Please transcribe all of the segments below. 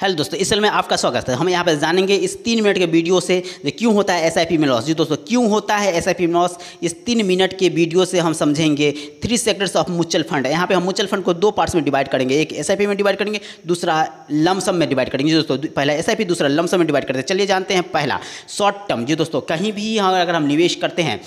Hello दोस्तों, इस में आपका स्वागत है। हम यहाँ पर जानेंगे इस 3 मिनट के वीडियो से क्यों होता है एसआईपी में लॉस। जी दोस्तों, क्यों होता है एसआईपी में लॉस, इस 3 मिनट के वीडियो से हम समझेंगे 3 सेक्टर्स ऑफ म्यूचुअल फंड। यहाँ पे हम म्यूचुअल फंड को 2 पार्ट्स में डिवाइड करेंगे, एक एसआईपी में डिवाइड करेंगे, दूसरा लमसम में डिवाइड करेंगे। जी दोस्तों, पहला एसआईपी, दूसरा लमसम में डिवाइड करते हैं। चलिए जानते हैं पहला शॉर्ट टर्म। जी दोस्तों, कहीं भी अगर हम निवेश करते हैं,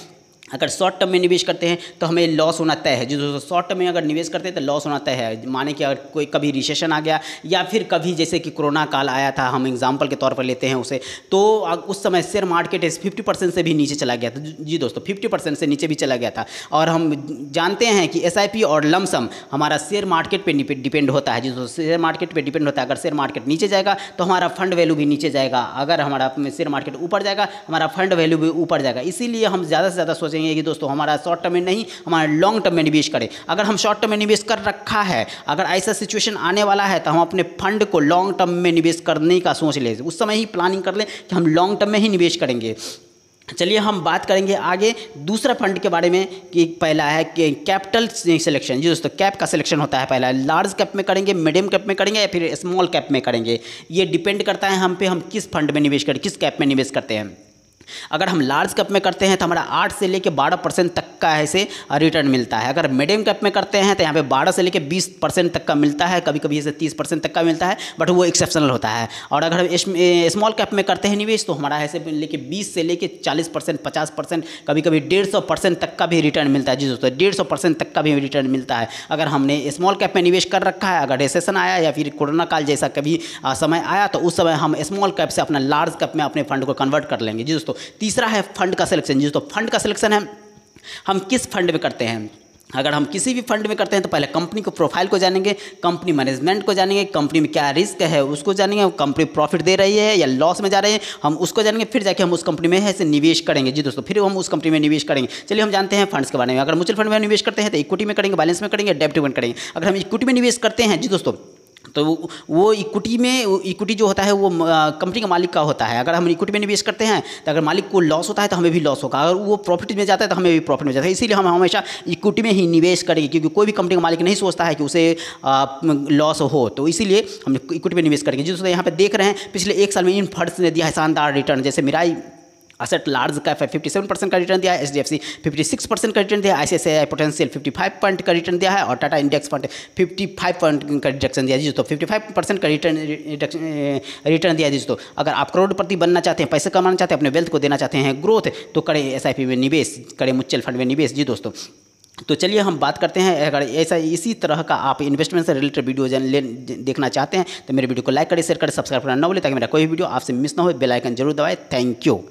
अगर शॉर्ट टर्म में निवेश करते हैं तो हमें लॉस होना तय है। जी दोस्तों, शॉर्ट टर्म में अगर निवेश करते हैं तो लॉस होना तय है। माने कि अगर कोई कभी रिसेशन आ गया या फिर कभी जैसे कि कोरोना काल आया था, हम एग्जांपल के तौर पर लेते हैं उसे, तो उस समय शेयर मार्केट 50% से भी नीचे चला गया था। जी दोस्तों, 50% से नीचे भी चला गया था। और हम जानते हैं कि एसआईपी और लमसम हमारा शेयर मार्केट पर डिपेंड होता है। जी दोस्तों, शेयर मार्केट पर डिपेंड होता है। अगर शेयर मार्केट नीचे जाएगा तो हमारा फंड वैल्यू भी नीचे जाएगा, अगर हमारा शेयर मार्केट ऊपर जाएगा हमारा फंड वैल्यू भी ऊपर जाएगा। इसीलिए हम ज़्यादा से ज़्यादा सोचेंगे कि दोस्तों हमारा शॉर्ट टर्म में नहीं, हमारे लॉन्ग टर्म में निवेश करें। अगर हम शॉर्ट टर्म में निवेश कर रखा है, अगर ऐसा सिचुएशन आने वाला है तो हम अपने फंड को लॉन्ग टर्म में निवेश करने का सोच लें, उस समय ही प्लानिंग कर लें कि हम लॉन्ग टर्म में ही निवेश करेंगे। चलिए हम बात करेंगे आगे दूसरा फंड के बारे में कि पहला है कि कैपिटल सिलेक्शन। जी दोस्तों, कैप का सिलेक्शन होता है। पहला लार्ज कैप में करेंगे, मीडियम कैप में करेंगे या फिर स्मॉल कैप में करेंगे। ये डिपेंड करता है हम पे, हम किस फंड में निवेश करें, किस कैप में निवेश करते हैं। अगर हम लार्ज कैप में करते हैं तो हमारा 8 से लेकर 12% तक का ऐसे रिटर्न मिलता है। अगर मीडियम कैप में करते हैं तो यहाँ पे 12 से लेकर 20% तक का मिलता है, कभी कभी इसे 30% तक का मिलता है, बट वो एक्सेप्शनल होता है। और अगर हम स्मॉल कैप में करते हैं निवेश तो हमारा ऐसे लेके 20 से लेकर 40%, 50%, कभी कभी 150% तक का भी रिटर्न मिलता है। जी दोस्तों, 150% तक का भी रिटर्न मिलता है अगर हमने स्मॉल कैप में निवेश कर रखा है। अगर रिसेशन आया या फिर कोरोना काल जैसा कभी समय आया तो उस समय हम स्मॉल कैप से अपना लार्ज कैप में अपने फंड को कन्वर्ट कर लेंगे। जी दोस्तों, तीसरा है फंड का सिलेक्शन। जी दोस्तों, फंड का सिलेक्शन है हम किस फंड में करते हैं। अगर हम किसी भी फंड में करते हैं तो पहले कंपनी को प्रोफाइल को जानेंगे, कंपनी मैनेजमेंट को जानेंगे, कंपनी में क्या रिस्क है उसको जानेंगे, कंपनी प्रॉफिट दे रही है या लॉस में जा रही है हम उसको जानेंगे, फिर जाके हम उस कंपनी में ऐसे निवेश करेंगे। जी दोस्तों, फिर हम उस कंपनी में निवेश करेंगे। चलिए हम जानते हैं फंड्स के बारे में। अगर म्यूचुअल फंड में निवेश करते हैं तो इक्विटी में करेंगे, बैलेंस में करेंगे, डेब्ट में करेंगे। अगर हम इक्विटी में निवेश करते हैं जी दोस्तों, तो वो इक्विटी जो होता है वो कंपनी का मालिक का होता है। अगर हम इक्विटी में निवेश करते हैं तो अगर मालिक को लॉस होता है तो हमें भी लॉस होगा, अगर वो प्रॉफिट में जाता है तो हमें भी प्रॉफिट में जाता है। इसीलिए हम हमेशा इक्विटी में ही निवेश करेंगे, क्योंकि कोई भी कंपनी का मालिक नहीं सोचता है कि उसे लॉस हो, तो इसीलिए हम इक्विटी में निवेश करेंगे। जिससे यहाँ पे देख रहे हैं पिछले 1 साल में इन फंड्स ने दिया है शानदार रिटर्न। जैसे मिराई असेट लार्ज कैप है 57% का रिटर्न दिया है, HDFC 56% का रिटर्न दिया है, ICICI पोटेंशियल 55% का रिटर्न दिया है और टाटा इंडेक्स फंड 55% का रिडक्शन दिया है। जी दोस्तों, 55% का रिटर्न दिया है। जी दोस्तों, अगर आप करोड़पति बनना चाहते हैं, पैसे कमाना चाहते हैं, अपने वेल्थ को देना चाहते हैं ग्रोथ, तो करें SIP में निवेश, करें म्यूचुअल फंड में निवेश। जी दोस्तों, तो चलिए हम बात करते हैं। अगर ऐसा इसी तरह का आप इन्वेस्टमेंट से रिलेटेड वीडियो देखना चाहते हैं तो मेरे वीडियो को लाइक करें, शेयर करें, सब्सक्राइब करना ना भूलें, ताकि मेरा कोई वीडियो आपसे मिस ना हो। बेल आइकन जरूर दबाएं। Thank you.